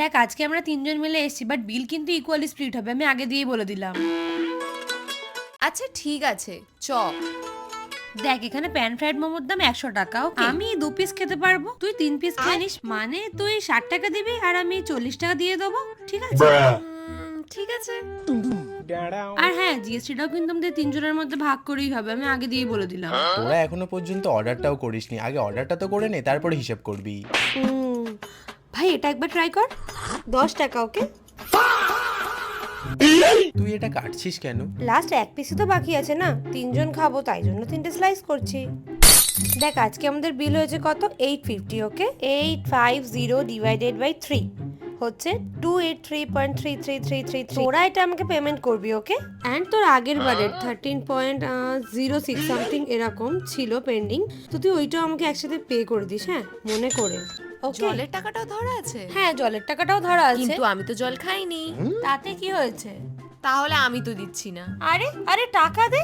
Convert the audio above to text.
দেখ আজকে আমরা তিনজন মিলে এসেছি, বাট বিল কিন্তু ইকুয়ালি স্প্লিট হবে, আমি আগে দিয়েই বলে দিলাম। আচ্ছা ঠিক আছে, চ। দেখ এখানে প্যান ফ্রাইড মোমোর দাম 100 টাকা, আমি 2 পিস খেতে পারবো, তুই 3 পিস খেয়ে নিস, মানে তুই 60 টাকা দিবি আর আমি 40 টাকা দিয়ে দেবো, ঠিক আছে? ঠিক আছে। আর হ্যাঁ, জিএসটিটাও কিন্তু আমাদের তিনজনের মধ্যে ভাগ করেই হবে, আমি আগে দিয়েই বলে দিলাম। তোরা এখনো পর্যন্ত অর্ডারটাও করিসনি, আগে অর্ডারটা তো করে নে, তারপরে হিসাব করবি। ভাই এটা একবার ট্রাই কর, 10 টাকা। ওকে, তুই এটা কাটছিস কেন? লাস্ট এক পিসই তো বাকি আছে না, তিনজন খাবো তাই জন্য 3টে স্লাইস করছি। দেখ আজকে আমাদের বিল হয়েছে কত, 850। ওকে, 850 ডিভাইডেড বাই 3 হচ্ছে 283.3333। তোরা এটা আমাকে পেমেন্ট করবি, ওকে? অ্যান্ড তোর আগের বারের 13.06 সামথিং এরকম ছিল পেন্ডিং, তো তুই ওইটাও আমাকে একসাথে পে করে দিস, হ্যাঁ মনে করে। ওকে, জলের টাকাটাও ধরা আছে? হ্যাঁ জলের টাকাটাও ধরা আছে। কিন্তু আমি তো জল খাইনি। তাতে কি হয়েছে? তাহলে আমি তো দিচ্ছি না। আরে আরে টাকা দে।